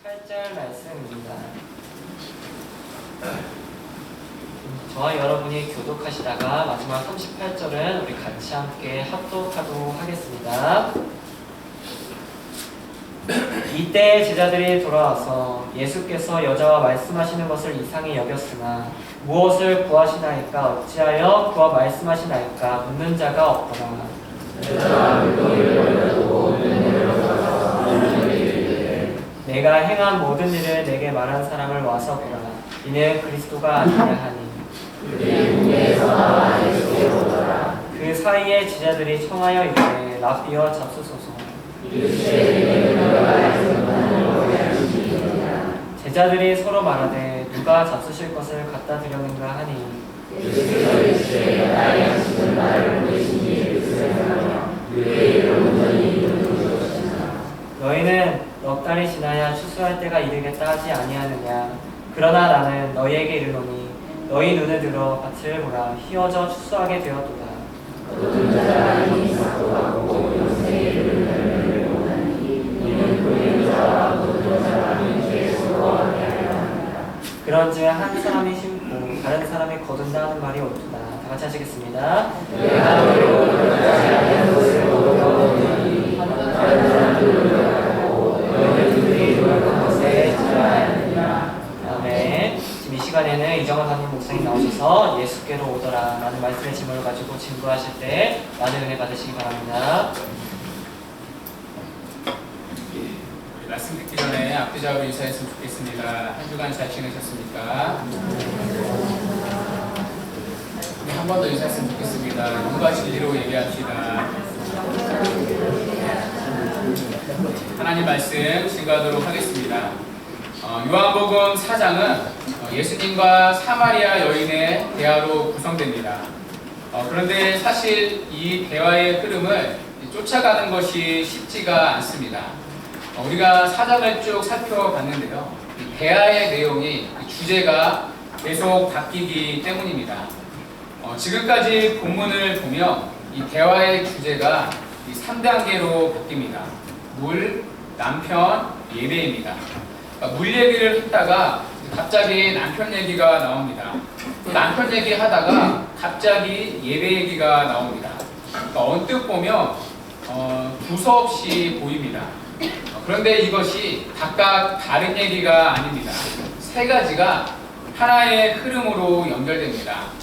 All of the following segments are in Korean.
38절 말씀입니다. 저와 여러분이 교독하시다가 마지막 38절은 우리 같이 함께 합독하도록 하겠습니다. 이때 제자들이 돌아와서 예수께서 여자와 말씀하시는 것을 이상히 여겼으나 무엇을 구하시나이까 어찌하여 그와 말씀하시나이까 묻는 자가 없더라. 내가 행한 모든 일을 내게 말한 사람을 와서 보라. 이는 그리스도가 아니냐 하니 그 사이에 제자들이 청하여 이르되 랍비여 잡수소서. 제자들이 서로 말하되 누가 잡수실 것을 갖다 드렸는가 하니 너희는 넉 달이 지나야 추수할 때가 이르겠다 하지 아니하느냐. 그러나 나는 너희에게 이르노니 너희 눈을 들어 밭을 보라. 휘어져 추수하게 되었도다. 그런즉 한 사람이 심고 다른 사람이 거둔다 하는 말이 옳도다. 다 같이 하시겠습니다. 아멘. 지금 이 시간에는 이정원 담임 목사님 나오셔서 예수께로 오더라 라는 말씀의 지문을 가지고 증거하실 때 많은 은혜 받으시기 바랍니다. 말씀 듣기 전에 앞뒤좌우로 인사했으면 좋겠습니다. 한 주간 잘 지내셨습니까? 한 번 더 인사했으면 좋겠습니다. 눈과 진리로 예배합시다. 하나님 말씀 증거하도록 하겠습니다. 요한복음 4장은 예수님과 사마리아 여인의 대화로 구성됩니다. 그런데 사실 이 대화의 흐름을 쫓아가는 것이 쉽지가 않습니다. 우리가 사장을 쭉 살펴봤는데요. 대화의 내용이 주제가 계속 바뀌기 때문입니다. 지금까지 본문을 보면 이 대화의 주제가 3단계로 바뀝니다. 물, 남편, 예배입니다. 물 얘기를 했다가 갑자기 남편 얘기가 나옵니다. 또 남편 얘기 하다가 갑자기 예배 얘기가 나옵니다. 언뜻 보면 두서없이 보입니다. 그런데 이것이 각각 다른 얘기가 아닙니다. 세 가지가 하나의 흐름으로 연결됩니다.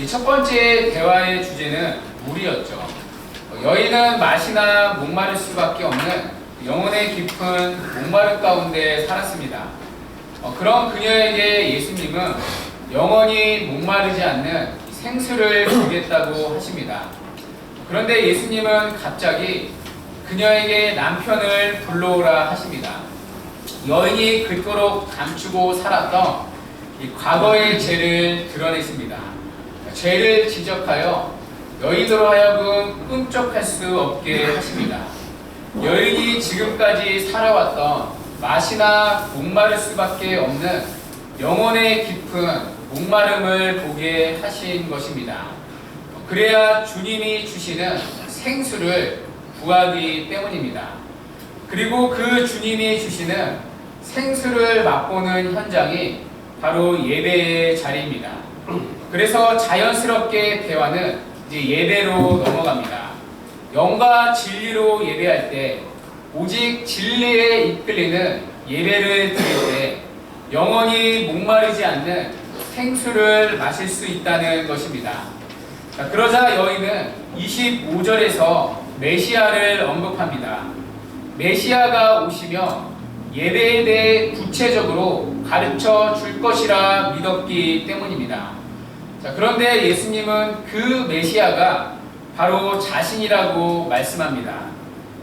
첫 번째 대화의 주제는 물이었죠. 여인은 마시나 목마를 수밖에 없는 영혼의 깊은 목마름 가운데 살았습니다. 그런 그녀에게 예수님은 영원히 목마르지 않는 생수를 주겠다고 하십니다. 그런데 예수님은 갑자기 그녀에게 남편을 불러오라 하십니다. 여인이 그토록 감추고 살았던 이 과거의 죄를 드러내십니다. 죄를 지적하여 여인으로 하여금 꿈쩍할 수 없게 하십니다. 여인이 지금까지 살아왔던 마시나 목마를 수밖에 없는 영혼의 깊은 목마름을 보게 하신 것입니다. 그래야 주님이 주시는 생수를 구하기 때문입니다. 그리고 그 주님이 주시는 생수를 맛보는 현장이 바로 예배의 자리입니다. 그래서 자연스럽게 대화는 이제 예배로 넘어갑니다. 영과 진리로 예배할 때, 오직 진리에 이끌리는 예배를 드릴 때 영원히 목마르지 않는 생수를 마실 수 있다는 것입니다. 그러자 여인은 25절에서 메시아를 언급합니다. 메시아가 오시면 예배에 대해 구체적으로 가르쳐 줄 것이라 믿었기 때문입니다. 그런데 예수님은 그 메시아가 바로 자신이라고 말씀합니다.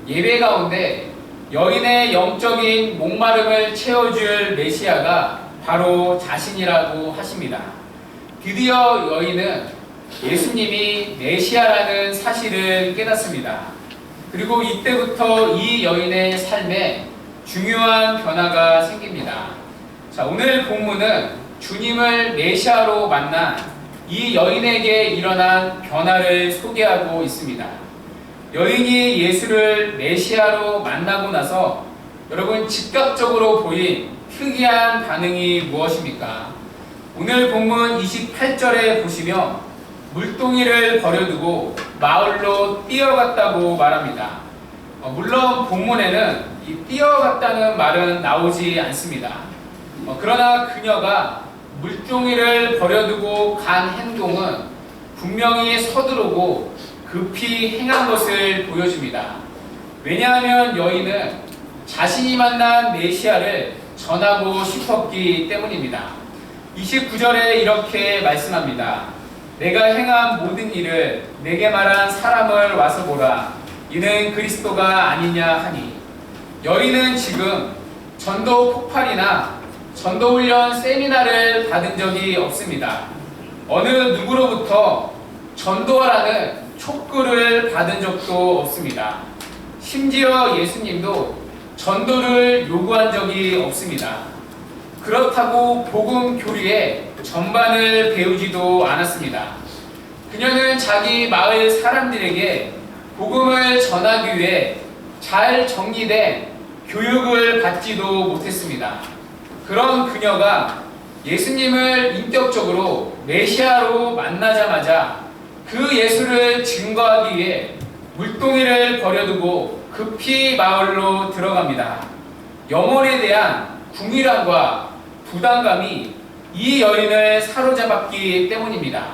예배 가운데 여인의 영적인 목마름을 채워줄 메시아가 바로 자신이라고 하십니다. 드디어 여인은 예수님이 메시아라는 사실을 깨닫습니다. 그리고 이때부터 이 여인의 삶에 중요한 변화가 생깁니다. 오늘 본문은 주님을 메시아로 만난 이 여인에게 일어난 변화를 소개하고 있습니다. 여인이 예수를 메시아로 만나고 나서 여러분 즉각적으로 보인 특이한 반응이 무엇입니까? 오늘 본문 28절에 보시면 물동이를 버려두고 마을로 뛰어갔다고 말합니다. 물론 본문에는 이 뛰어갔다는 말은 나오지 않습니다. 그러나 그녀가 물동이를 버려두고 간 행동은 분명히 서두르고 급히 행한 것을 보여줍니다. 왜냐하면 여인은 자신이 만난 메시아를 전하고 싶었기 때문입니다. 29절에 이렇게 말씀합니다. 내가 행한 모든 일을 내게 말한 사람을 와서 보라. 이는 그리스도가 아니냐 하니. 여인은 지금 전도 폭발이나 전도훈련 세미나를 받은 적이 없습니다. 어느 누구로부터 전도하라는 촉구를 받은 적도 없습니다. 심지어 예수님도 전도를 요구한 적이 없습니다. 그렇다고 복음 교리의 전반을 배우지도 않았습니다. 그녀는 자기 마을 사람들에게 복음을 전하기 위해 잘 정리된 교육을 받지도 못했습니다. 그런 그녀가 예수님을 인격적으로 메시아로 만나자마자 그 예수를 증거하기 위해 물동이를 버려두고 급히 마을로 들어갑니다. 영혼에 대한 궁일함과 부담감이 이 여인을 사로잡았기 때문입니다.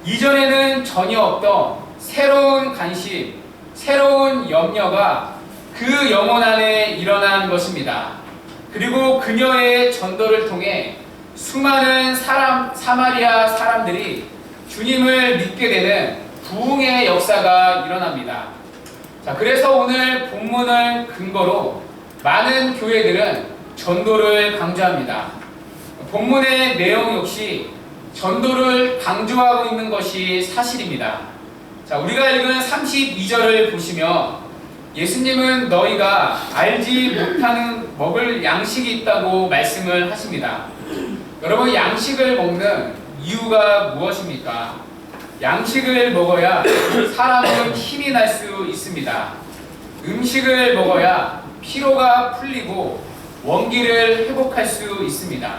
이전에는 전혀 없던 새로운 관심, 새로운 염려가 그 영혼 안에 일어난 것입니다. 그리고 그녀의 전도를 통해 수많은 사마리아 사람들이 주님을 믿게 되는 부흥의 역사가 일어납니다. 자, 그래서 오늘 본문을 근거로 많은 교회들은 전도를 강조합니다. 본문의 내용 역시 전도를 강조하고 있는 것이 사실입니다. 자, 우리가 읽은 32절을 보시면 예수님은 너희가 알지 못하는 먹을 양식이 있다고 말씀을 하십니다. 여러분, 양식을 먹는 이유가 무엇입니까? 양식을 먹어야 사람은 힘이 날 수 있습니다. 음식을 먹어야 피로가 풀리고 원기를 회복할 수 있습니다.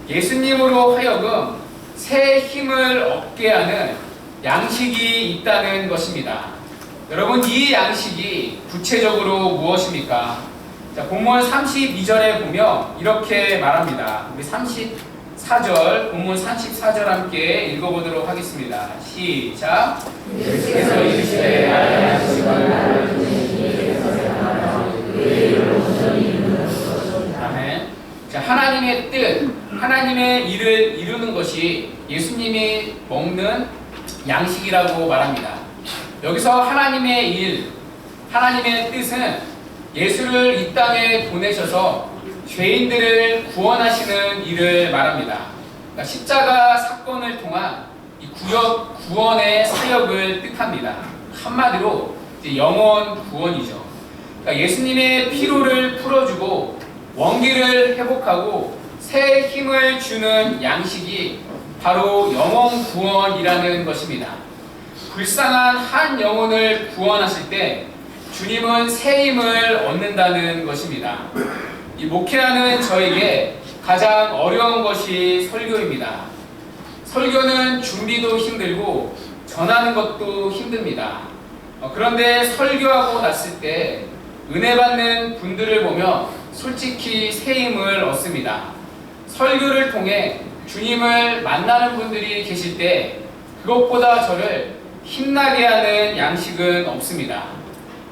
예수님으로 하여금 새 힘을 얻게 하는 양식이 있다는 것입니다. 여러분, 이 양식이 구체적으로 무엇입니까? 자, 본문 32절에 보면 이렇게 말합니다. 우리 34절, 본문 34절 함께 읽어보도록 하겠습니다. 시작. 예수께서 이르시되 아멘. 자, 하나님의 뜻, 하나님의 일을 이루는 것이 예수님이 먹는 양식이라고 말합니다. 여기서 하나님의 일, 하나님의 뜻은 예수를 이 땅에 보내셔서 죄인들을 구원하시는 일을 말합니다. 그러니까 십자가 사건을 통한 이 구원의 사역을 뜻합니다. 한마디로 이제 영혼 구원이죠. 그러니까 예수님의 피로를 풀어주고 원기를 회복하고 새 힘을 주는 양식이 바로 영혼 구원이라는 것입니다. 불쌍한 한 영혼을 구원하실 때 주님은 새 힘을 얻는다는 것입니다. 이 목회하는 저에게 가장 어려운 것이 설교입니다. 설교는 준비도 힘들고 전하는 것도 힘듭니다. 그런데 설교하고 났을 때 은혜 받는 분들을 보면 솔직히 새 힘을 얻습니다. 설교를 통해 주님을 만나는 분들이 계실 때 그것보다 저를 힘나게 하는 양식은 없습니다.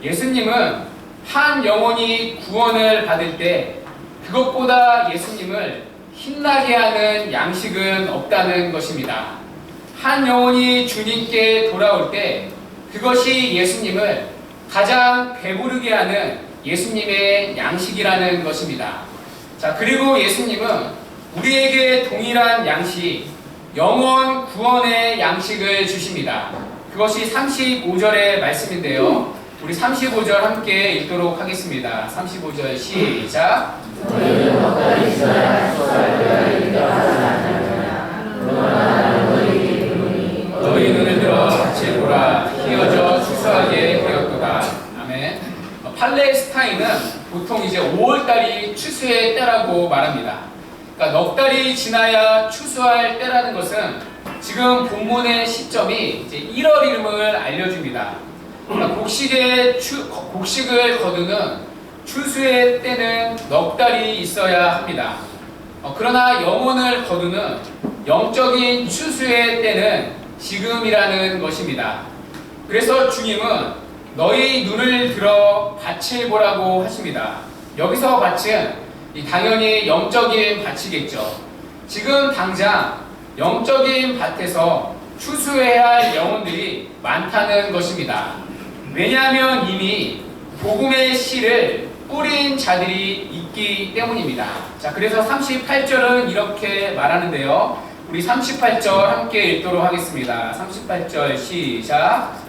예수님은 한 영혼이 구원을 받을 때 그것보다 예수님을 힘나게 하는 양식은 없다는 것입니다. 한 영혼이 주님께 돌아올 때 그것이 예수님을 가장 배부르게 하는 예수님의 양식이라는 것입니다. 자, 그리고 예수님은 우리에게 동일한 양식, 영혼 구원의 양식을 주십니다. 그것이 35절의 말씀인데요. 우리 35절 함께 읽도록 하겠습니다. 35절 시작. 너희 눈을 들어 같이 보라. 휘어져 추수하게 되었도다. 아멘. 팔레스타인은 보통 이제 5월 한다고 말합니다. 그러니까 넉 달이 지나야 추수할 때라는 것은 지금 본문의 시점이 이제 1월임을 알려줍니다. 그러니까 곡식을 거두는 추수의 때는 넉 달이 있어야 합니다. 그러나 영혼을 거두는 영적인 추수의 때는 지금이라는 것입니다. 그래서 주님은 너희 눈을 들어 밭을 보라고 하십니다. 여기서 밭은 당연히 영적인 밭이겠죠. 지금 당장 영적인 밭에서 추수해야 할 영혼들이 많다는 것입니다. 왜냐하면 이미 복음의 씨를 뿌린 자들이 있기 때문입니다. 자, 그래서 38절은 이렇게 말하는데요. 우리 38절 함께 읽도록 하겠습니다. 38절 시작.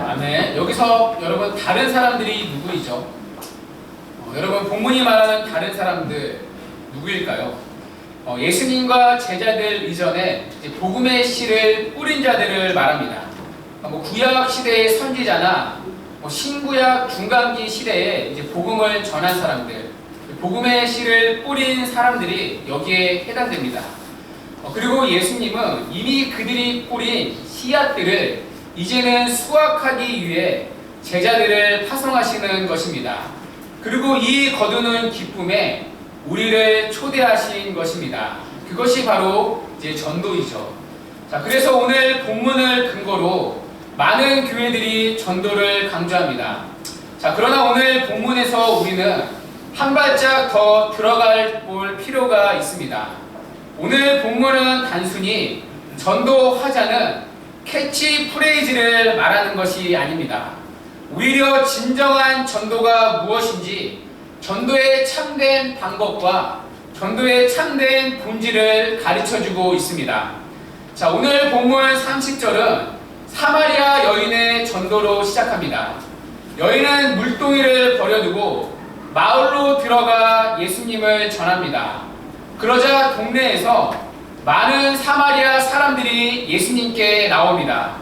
아멘. 여기서 여러분 다른 사람들이 누구이죠? 여러분 본문이 말하는 다른 사람들 누구일까요? 예수님과 제자들 이전에 이제 복음의 씨를 뿌린 자들을 말합니다. 구약 시대의 선지자나 신구약 중간기 시대에 이제 복음을 전한 사람들, 복음의 씨를 뿌린 사람들이 여기에 해당됩니다. 그리고 예수님은 이미 그들이 뿌린 씨앗들을 이제는 수확하기 위해 제자들을 파송하시는 것입니다. 그리고 이 거두는 기쁨에 우리를 초대하신 것입니다. 그것이 바로 이제 전도이죠. 자, 그래서 오늘 본문을 근거로 많은 교회들이 전도를 강조합니다. 자, 그러나 오늘 본문에서 우리는 한 발짝 더 들어갈 볼 필요가 있습니다. 오늘 본문은 단순히 전도하자는 캐치프레이즈를 말하는 것이 아닙니다. 오히려 진정한 전도가 무엇인지, 전도의 참된 방법과 전도의 참된 본질을 가르쳐주고 있습니다. 자, 오늘 본문 30절은 사마리아 여인의 전도로 시작합니다. 여인은 물동이를 버려두고 마을로 들어가 예수님을 전합니다. 그러자 동네에서 많은 사마리아 사람들이 예수님께 나옵니다.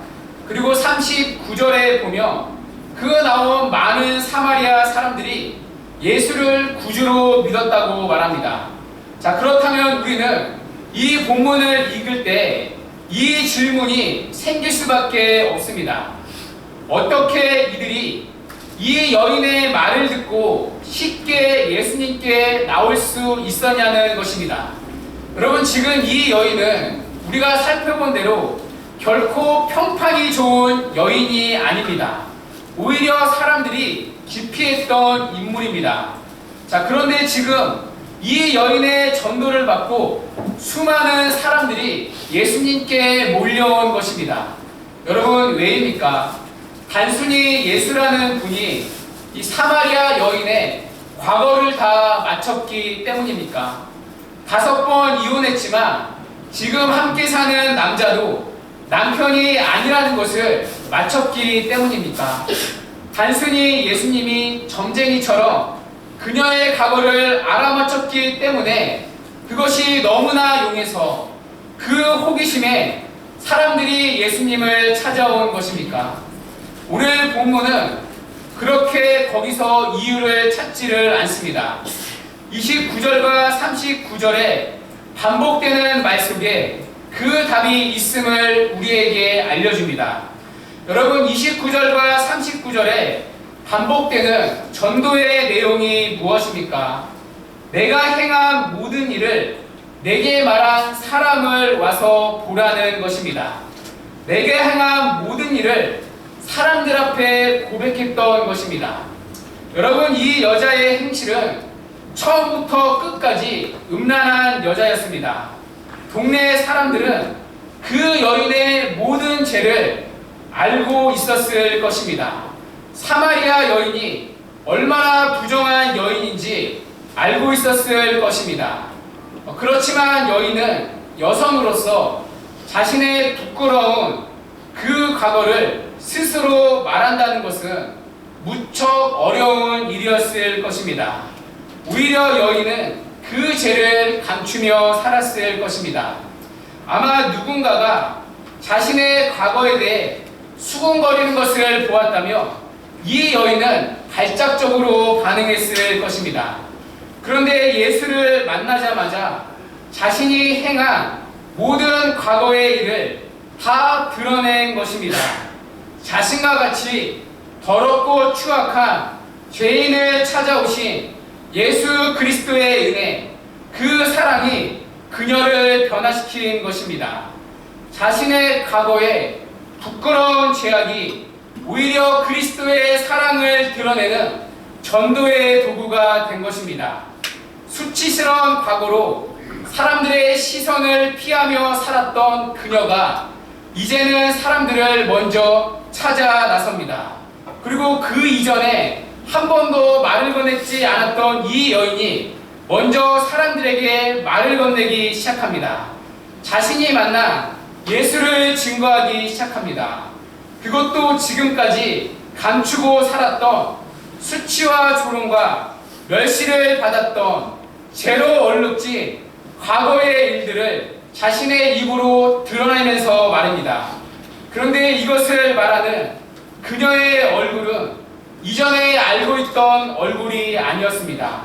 그리고 39절에 보면 그 나온 많은 사마리아 사람들이 예수를 구주로 믿었다고 말합니다. 자, 그렇다면 우리는 이 본문을 읽을 때 이 질문이 생길 수밖에 없습니다. 어떻게 이들이 이 여인의 말을 듣고 쉽게 예수님께 나올 수 있었냐는 것입니다. 여러분, 지금 이 여인은 우리가 살펴본 대로 결코 평판이 좋은 여인이 아닙니다. 오히려 사람들이 기피했던 인물입니다. 자, 그런데 지금 이 여인의 전도를 받고 수많은 사람들이 예수님께 몰려온 것입니다. 여러분, 왜입니까? 단순히 예수라는 분이 이 사마리아 여인의 과거를 다 맞췄기 때문입니까? 5번 이혼했지만 지금 함께 사는 남자도 남편이 아니라는 것을 맞췄기 때문입니까? 단순히 예수님이 점쟁이처럼 그녀의 과거를 알아맞혔기 때문에 그것이 너무나 용해서 그 호기심에 사람들이 예수님을 찾아온 것입니까? 오늘 본문은 그렇게 거기서 이유를 찾지를 않습니다. 29절과 39절에 반복되는 말 속에 그 답이 있음을 우리에게 알려줍니다. 여러분, 29절과 39절에 반복되는 전도의 내용이 무엇입니까? 내가 행한 모든 일을 내게 말한 사람을 와서 보라는 것입니다. 내게 행한 모든 일을 사람들 앞에 고백했던 것입니다. 여러분, 이 여자의 행실은 처음부터 끝까지 음란한 여자였습니다. 동네 사람들은 그 여인의 모든 죄를 알고 있었을 것입니다. 사마리아 여인이 얼마나 부정한 여인인지 알고 있었을 것입니다. 그렇지만 여인은 여성으로서 자신의 부끄러운 그 과거를 스스로 말한다는 것은 무척 어려운 일이었을 것입니다. 오히려 여인은 그 죄를 감추며 살았을 것입니다. 아마 누군가가 자신의 과거에 대해 수군거리는 것을 보았다며 이 여인은 발작적으로 반응했을 것입니다. 그런데 예수를 만나자마자 자신이 행한 모든 과거의 일을 다 드러낸 것입니다. 자신과 같이 더럽고 추악한 죄인을 찾아오신 예수 그리스도의 은혜, 그 사랑이 그녀를 변화시킨 것입니다. 자신의 과거의 부끄러운 죄악이 오히려 그리스도의 사랑을 드러내는 전도의 도구가 된 것입니다. 수치스러운 과거로 사람들의 시선을 피하며 살았던 그녀가 이제는 사람들을 먼저 찾아 나섭니다. 그리고 그 이전에 한 번도 말을 건넸지 않았던 이 여인이 먼저 사람들에게 말을 건네기 시작합니다. 자신이 만난 예수를 증거하기 시작합니다. 그것도 지금까지 감추고 살았던 수치와 조롱과 멸시를 받았던 죄로 얼룩진 과거의 일들을 자신의 입으로 드러내면서 말입니다. 그런데 이것을 말하는 그녀의 얼굴은 이전에 알고 있던 얼굴이 아니었습니다.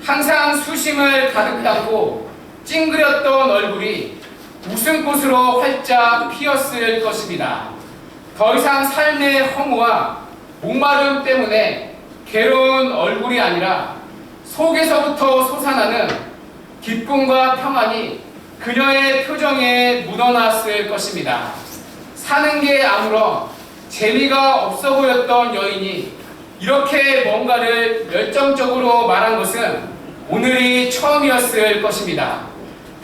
항상 수심을 가득 담고 찡그렸던 얼굴이 웃음꽃으로 활짝 피었을 것입니다. 더 이상 삶의 허무와 목마름 때문에 괴로운 얼굴이 아니라 속에서부터 솟아나는 기쁨과 평안이 그녀의 표정에 묻어났을 것입니다. 사는 게 아무런 재미가 없어 보였던 여인이 이렇게 뭔가를 열정적으로 말한 것은 오늘이 처음이었을 것입니다.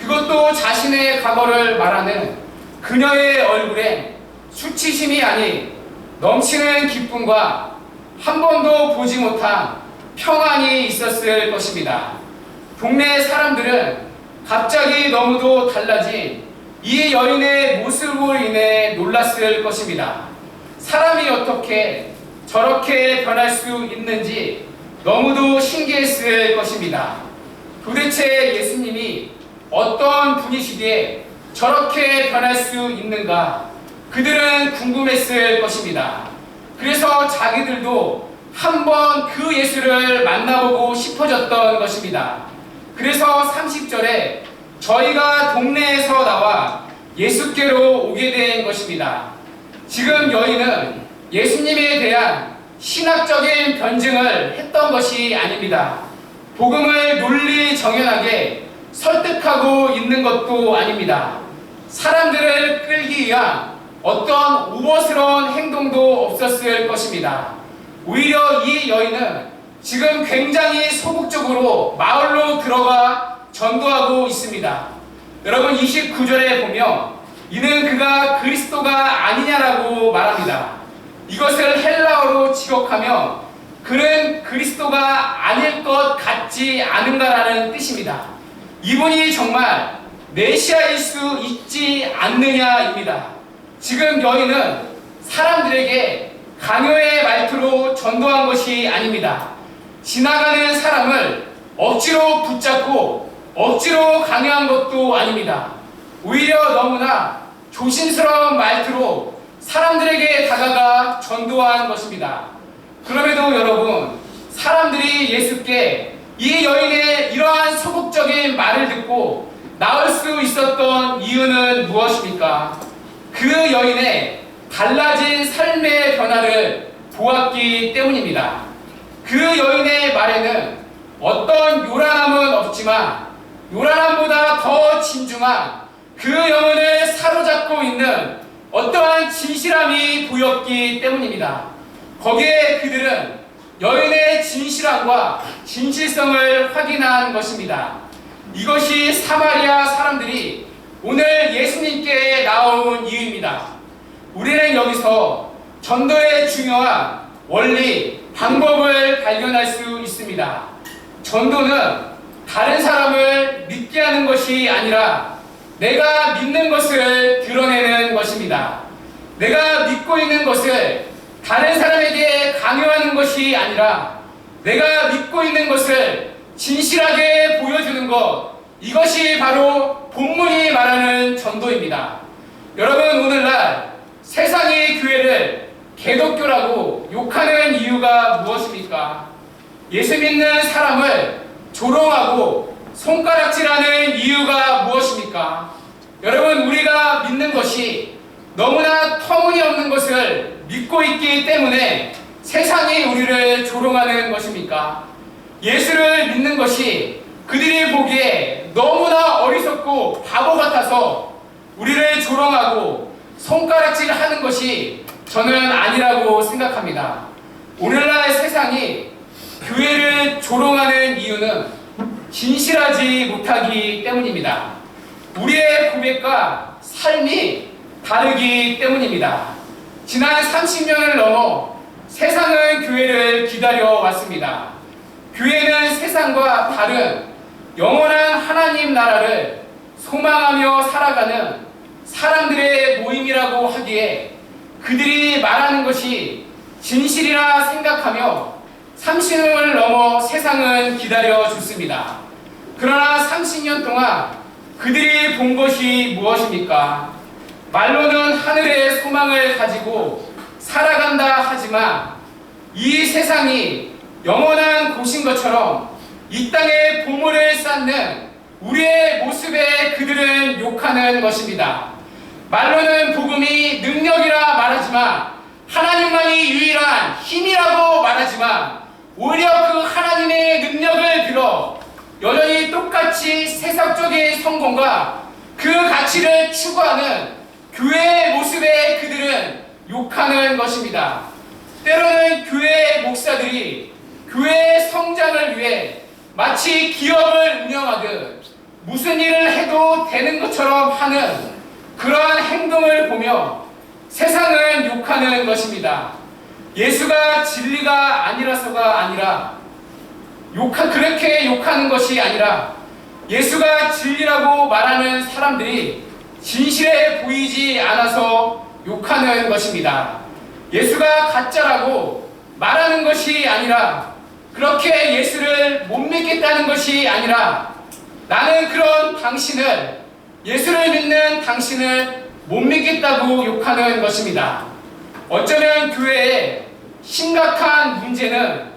그것도 자신의 과거를 말하는 그녀의 얼굴에 수치심이 아닌 넘치는 기쁨과 한 번도 보지 못한 평안이 있었을 것입니다. 동네 사람들은 갑자기 너무도 달라진 이 여인의 모습으로 인해 놀랐을 것입니다. 사람이 어떻게 저렇게 변할 수 있는지 너무도 신기했을 것입니다. 도대체 예수님이 어떤 분이시기에 저렇게 변할 수 있는가? 그들은 궁금했을 것입니다. 그래서 자기들도 한번 그 예수를 만나보고 싶어졌던 것입니다. 그래서 30절에 저희가 동네에서 나와 예수께로 오게 된 것입니다. 지금 여인은 예수님에 대한 신학적인 변증을 했던 것이 아닙니다. 복음을 논리정연하게 설득하고 있는 것도 아닙니다. 사람들을 끌기 위한 어떤 우버스러운 행동도 없었을 것입니다. 오히려 이 여인은 지금 굉장히 소극적으로 마을로 들어가 전도하고 있습니다. 여러분 29절에 보면 이는 그가 그리스도가 아니냐라고 말합니다. 이것을 헬라어로 직역하면 그는 그리스도가 아닐 것 같지 않은가라는 뜻입니다. 이분이 정말 메시아일 수 있지 않느냐입니다. 지금 여인은 사람들에게 강요의 말투로 전도한 것이 아닙니다. 지나가는 사람을 억지로 붙잡고 억지로 강요한 것도 아닙니다. 오히려 너무나 조심스러운 말투로 사람들에게 다가가 전도한 것입니다. 그럼에도 여러분, 사람들이 예수께 이 여인의 이러한 소극적인 말을 듣고 나올 수 있었던 이유는 무엇입니까? 그 여인의 달라진 삶의 변화를 보았기 때문입니다. 그 여인의 말에는 어떤 요란함은 없지만 요란함보다 더 진중한 그 영혼을 사로잡고 있는 어떠한 진실함이 보였기 때문입니다. 거기에 그들은 여인의 진실함과 진실성을 확인한 것입니다. 이것이 사마리아 사람들이 오늘 예수님께 나온 이유입니다. 우리는 여기서 전도의 중요한 원리, 방법을 발견할 수 있습니다. 전도는 다른 사람을 믿게 하는 것이 아니라 내가 믿는 것을 드러내는 것입니다. 내가 믿고 있는 것을 다른 사람에게 강요하는 것이 아니라 내가 믿고 있는 것을 진실하게 보여주는 것, 이것이 바로 본문이 말하는 전도입니다. 여러분, 오늘날 세상이 교회를 개독교라고 욕하는 이유가 무엇입니까? 예수 믿는 사람을 조롱하고 손가락질하는 이유가 무엇입니까? 여러분, 우리가 믿는 것이 너무나 터무니없는 것을 믿고 있기 때문에 세상이 우리를 조롱하는 것입니까? 예수를 믿는 것이 그들이 보기에 너무나 어리석고 바보 같아서 우리를 조롱하고 손가락질하는 것이 저는 아니라고 생각합니다. 오늘날 세상이 교회를 조롱하는 이유는 진실하지 못하기 때문입니다. 우리의 고백과 삶이 다르기 때문입니다. 지난 30년을 넘어 세상은 교회를 기다려왔습니다. 교회는 세상과 다른 영원한 하나님 나라를 소망하며 살아가는 사람들의 모임이라고 하기에 그들이 말하는 것이 진실이라 생각하며 30년을 넘어 세상은 기다려줬습니다. 그러나 30년 동안 그들이 본 것이 무엇입니까? 말로는 하늘의 소망을 가지고 살아간다 하지만 이 세상이 영원한 곳인 것처럼 이 땅에 보물을 쌓는 우리의 모습에 그들은 욕하는 것입니다. 말로는 복음이 능력이라 말하지만 하나님만이 유일한 힘이라고 말하지만 오히려 그 하나님의 능력을 빌어 여전히 똑같이 세상적인 성공과 그 가치를 추구하는 교회의 모습에 그들은 욕하는 것입니다. 때로는 교회의 목사들이 교회의 성장을 위해 마치 기업을 운영하듯 무슨 일을 해도 되는 것처럼 하는 그러한 행동을 보며 세상은 욕하는 것입니다. 예수가 진리가 아니라서가 아니라 그렇게 욕하는 것이 아니라 예수가 진리라고 말하는 사람들이 진실해 보이지 않아서 욕하는 것입니다. 예수가 가짜라고 말하는 것이 아니라 그렇게 예수를 못 믿겠다는 것이 아니라 나는 그런 당신을 예수를 믿는 당신을 못 믿겠다고 욕하는 것입니다. 어쩌면 교회의 심각한 문제는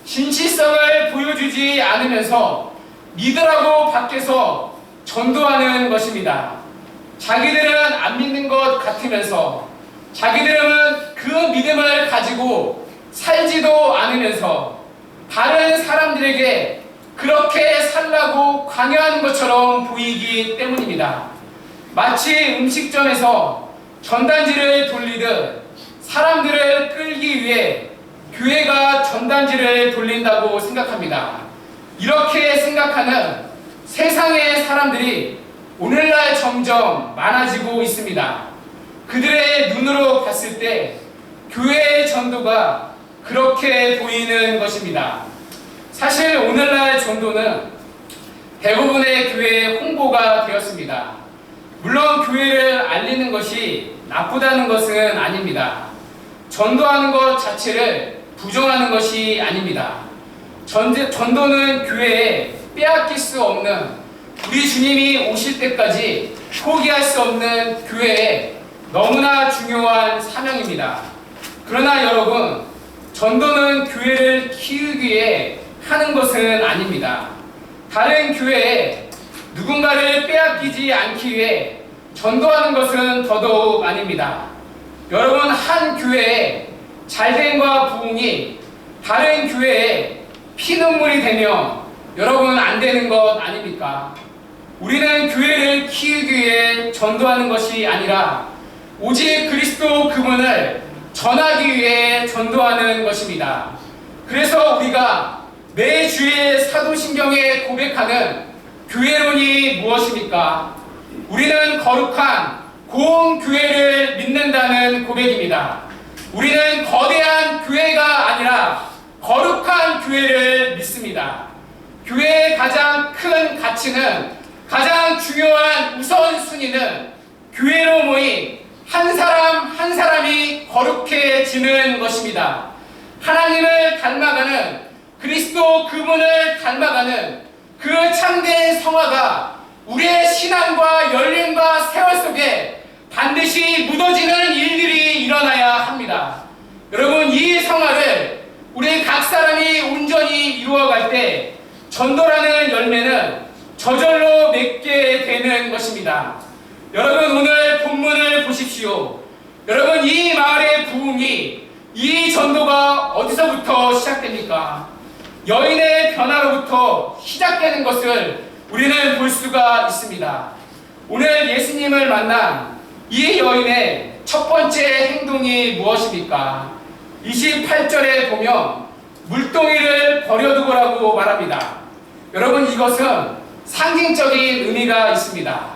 진실성을 보여주지 않으면서 믿으라고 밖에서 전도하는 것입니다. 자기들은 안 믿는 것 같으면서 자기들은 그 믿음을 가지고 살지도 않으면서 다른 사람들에게 그렇게 살라고 강요하는 것처럼 보이기 때문입니다. 마치 음식점에서 전단지를 돌리듯 사람들을 끌기 위해 교회가 전단지를 돌린다고 생각합니다. 이렇게 생각하는 세상의 사람들이 오늘날 점점 많아지고 있습니다. 그들의 눈으로 봤을 때 교회의 전도가 그렇게 보이는 것입니다. 사실 오늘날 전도는 대부분의 교회의 홍보가 되었습니다. 물론 교회를 알리는 것이 나쁘다는 것은 아닙니다. 전도하는 것 자체를 부정하는 것이 아닙니다. 전도는 교회에 빼앗길 수 없는 우리 주님이 오실 때까지 포기할 수 없는 교회에 너무나 중요한 사명입니다. 그러나 여러분, 전도는 교회를 키우기 위해 하는 것은 아닙니다. 다른 교회에 누군가를 빼앗기지 않기 위해 전도하는 것은 더더욱 아닙니다. 여러분, 한 교회에 잘됨과 부흥이 다른 교회에 피눈물이 되면 여러분 안 되는 것 아닙니까? 우리는 교회를 키우기 위해 전도하는 것이 아니라 오직 그리스도 그분을 전하기 위해 전도하는 것입니다. 그래서 우리가 매주에 사도신경에 고백하는 교회론이 무엇입니까? 우리는 거룩한 고운 교회를 믿는다는 고백입니다. 우리는 거대한 교회가 아니라 거룩한 교회를 믿습니다. 교회의 가장 큰 가치는, 가장 중요한 우선순위는 교회로 모인 한 사람 한 사람이 거룩해지는 것입니다. 하나님을 닮아가는, 그리스도 그분을 닮아가는 그 참된 성화가 우리의 신앙과 열림과 세월 속에 반드시 묻어지는 일들이 일어나야 합니다. 여러분, 이 성화를 우리 각 사람이 온전히 이루어갈 때 전도라는 열매는 저절로 맺게 되는 것입니다. 여러분, 오늘 본문을 보십시오. 여러분, 이 마을의 부흥이, 이 전도가 어디서부터 시작됩니까? 여인의 변화로부터 시작되는 것을 우리는 볼 수가 있습니다. 오늘 예수님을 만난 이 여인의 첫 번째 행동이 무엇입니까? 28절에 보면 물동이를 버려두고라고 말합니다. 여러분, 이것은 상징적인 의미가 있습니다.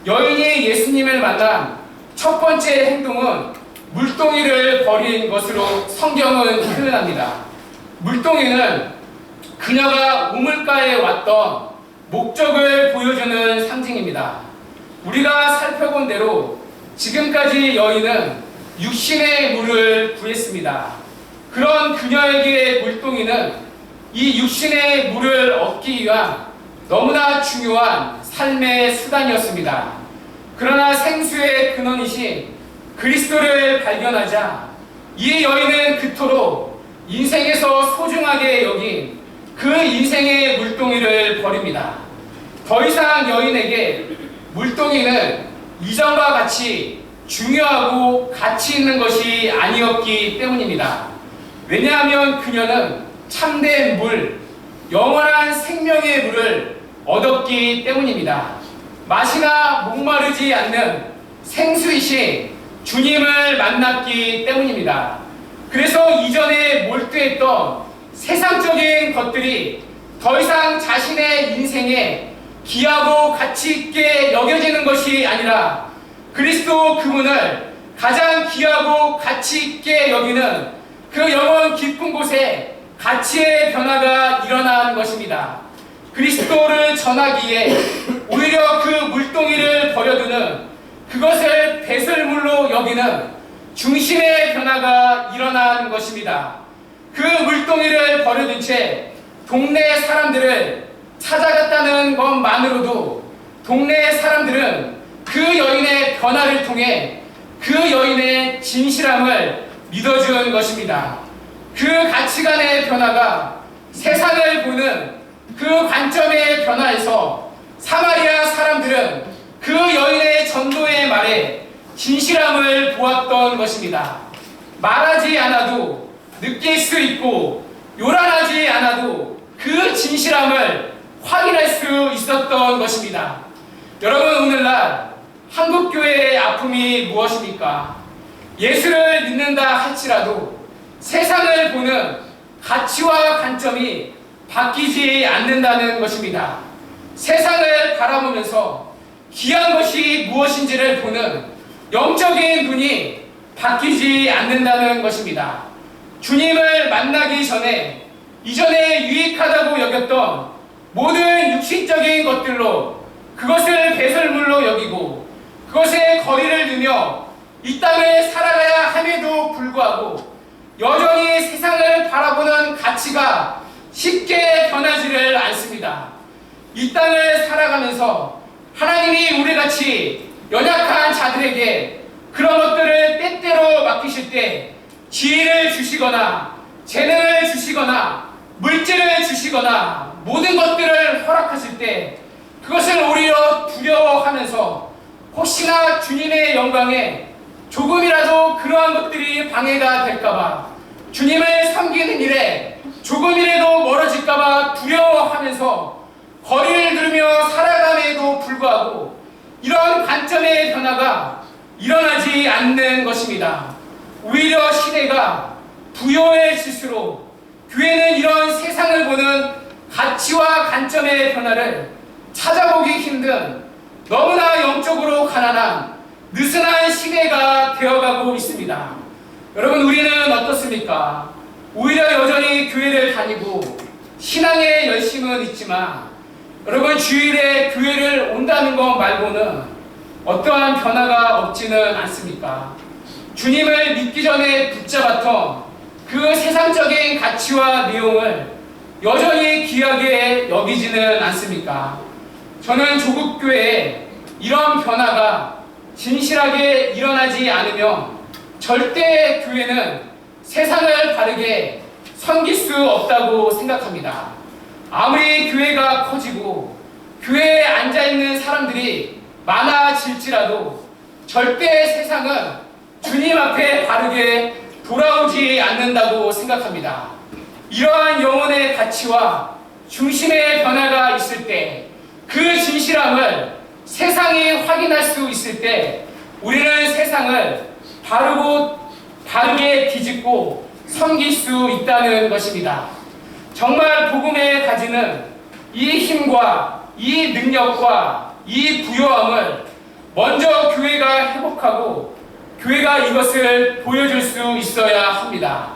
여인이 예수님을 만난 첫 번째 행동은 물동이를 버린 것으로 성경은 표현합니다. 물동이는 그녀가 우물가에 왔던 목적을 보여주는 상징입니다. 우리가 살펴본 대로 지금까지 여인은 육신의 물을 구했습니다. 그런 그녀에게 물동이는 이 육신의 물을 얻기 위한 너무나 중요한 삶의 수단이었습니다. 그러나 생수의 근원이신 그리스도를 발견하자 이 여인은 그토록 인생에서 소중하게 여긴 그 인생의 물동이를 버립니다. 더 이상 여인에게 물동이는 이전과 같이 중요하고 가치 있는 것이 아니었기 때문입니다. 왜냐하면 그녀는 참된 물, 영원한 생명의 물을 얻었기 때문입니다. 마시나 목마르지 않는 생수이신 주님을 만났기 때문입니다. 그래서 이전에 몰두했던 세상적인 것들이 더 이상 자신의 인생에 귀하고 가치 있게 여겨지는 것이 아니라 그리스도 그분을 가장 귀하고 가치 있게 여기는 그 영원 깊은 곳에 가치의 변화가 일어난 것입니다. 그리스도를 전하기에 오히려 그 물동이를 버려두는, 그것을 배설물로 여기는 중심의 변화가 일어난 것입니다. 그 물동이를 버려둔 채 동네 사람들을 찾아갔다는 것만으로도 동네 사람들은 그 여인의 변화를 통해 그 여인의 진실함을 믿어준 것입니다. 그 가치관의 변화가 세상을 보는 그 관점의 변화에서 사마리아 사람들은 그 여인의 전도의 말에 진실함을 보았던 것입니다. 말하지 않아도 느낄 수 있고 요란하지 않아도 그 진실함을 확인할 수 있었던 것입니다. 여러분, 오늘날 한국교회의 아픔이 무엇입니까? 예수를 믿는다 할지라도 세상을 보는 가치와 관점이 바뀌지 않는다는 것입니다. 세상을 바라보면서 귀한 것이 무엇인지를 보는 영적인 눈이 바뀌지 않는다는 것입니다. 주님을 만나기 전에 이전에 유익하다고 여겼던 모든 육신적인 것들로 그것을 배설물로 여기고 그것에 거리를 두며 이 땅을 살아가야 함에도 불구하고 여전히 세상을 바라보는 가치가 쉽게 변하지를 않습니다. 이 땅을 살아가면서 하나님이 우리같이 연약한 자들에게 그런 것들을 때때로 맡기실 때 지혜를 주시거나 재능을 주시거나 물질을 주시거나 모든 것들을 허락하실 때 그것을 오히려 두려워하면서 혹시나 주님의 영광에 조금이라도 그러한 것들이 방해가 될까봐, 주님을 섬기는 일에 조금이라도 멀어질까봐 두려워하면서 거리를 두르며 살아감에도 불구하고 이런 관점의 변화가 일어나지 않는 것입니다. 오히려 시대가 부요해질수록 교회는 이런 세상을 보는 가치와 관점의 변화를 찾아보기 힘든 너무나 영적으로 가난한 느슨한 시대가 되어가고 있습니다. 여러분, 우리는 어떻습니까? 오히려 여전히 교회를 다니고 신앙의 열심은 있지만 여러분, 주일에 교회를 온다는 것 말고는 어떠한 변화가 없지는 않습니까? 주님을 믿기 전에 붙잡았던 그 세상적인 가치와 내용을 여전히 귀하게 여기지는 않습니까? 저는 조국교회에 이런 변화가 진실하게 일어나지 않으면 절대 교회는 세상을 바르게 섬길 수 없다고 생각합니다. 아무리 교회가 커지고 교회에 앉아있는 사람들이 많아질지라도 절대 세상은 주님 앞에 바르게 돌아오지 않는다고 생각합니다. 이러한 영혼의 가치와 중심의 변화가 있을 때 그 진실함을 세상이 확인할 수 있을 때 우리는 세상을 바르게 뒤집고 섬길 수 있다는 것입니다. 정말 복음의 가지는 이 힘과 이 능력과 이 부요함을 먼저 교회가 회복하고 교회가 이것을 보여줄 수 있어야 합니다.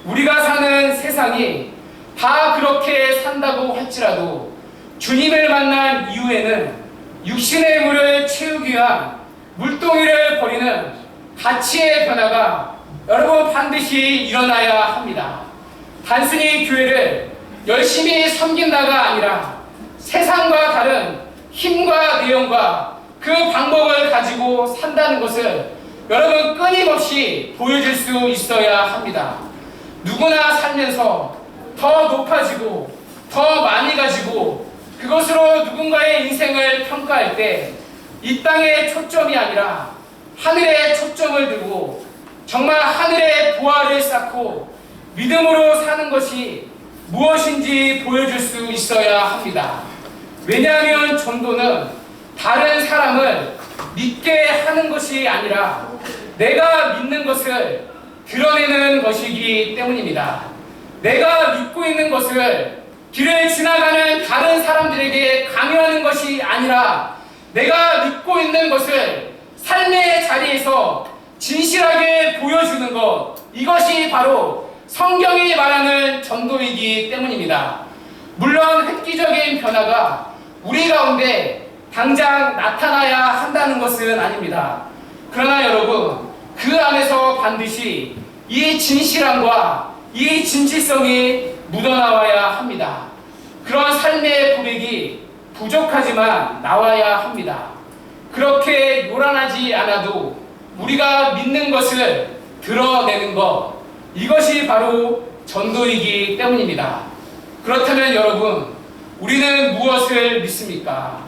우리가 사는 세상이 다 그렇게 산다고 할지라도 주님을 만난 이후에는 육신의 물을 채우기 위한 물동이를 버리는 가치의 변화가 여러분 반드시 일어나야 합니다. 단순히 교회를 열심히 섬긴다가 아니라 세상과 다른 힘과 내용과 그 방법을 가지고 산다는 것을 여러분 끊임없이 보여줄 수 있어야 합니다. 누구나 살면서 더 높아지고 더 많이 가지고 그것으로 누군가의 인생을 평가할 때 이 땅의 초점이 아니라 하늘에 초점을 두고 정말 하늘의 보화를 쌓고 믿음으로 사는 것이 무엇인지 보여줄 수 있어야 합니다. 왜냐하면 전도는 다른 사람을 믿게 하는 것이 아니라 내가 믿는 것을 드러내는 것이기 때문입니다. 내가 믿고 있는 것을 길을 지나가는 다른 사람들에게 강요하는 것이 아니라 내가 믿고 있는 것을 삶의 자리에서 진실하게 보여주는 것, 이것이 바로 성경이 말하는 전도이기 때문입니다. 물론 획기적인 변화가 우리 가운데 당장 나타나야 한다는 것은 아닙니다. 그러나 여러분, 그 안에서 반드시 이 진실함과 이 진실성이 묻어나와야 합니다. 그런 삶의 고백이 부족하지만 나와야 합니다. 그렇게 요란하지 않아도 우리가 믿는 것을 드러내는 것, 이것이 바로 전도이기 때문입니다. 그렇다면 여러분, 우리는 무엇을 믿습니까?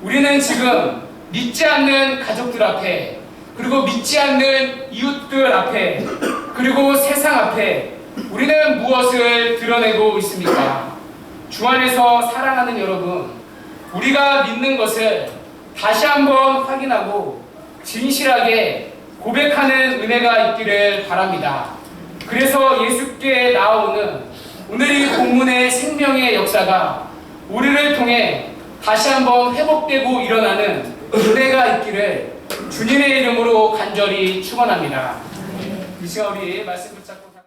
우리는 지금 믿지 않는 가족들 앞에, 그리고 믿지 않는 이웃들 앞에, 그리고 세상 앞에 우리는 무엇을 드러내고 있습니까? 주 안에서 사랑하는 여러분, 우리가 믿는 것을 다시 한번 확인하고 진실하게 고백하는 은혜가 있기를 바랍니다. 그래서 예수께 나아오는 오늘 이 본문의 생명의 역사가 우리를 통해 다시 한번 회복되고 일어나는 은혜가 있기를 주님의 이름으로 간절히 축원합니다. 이 시간 우리 말씀 붙잡고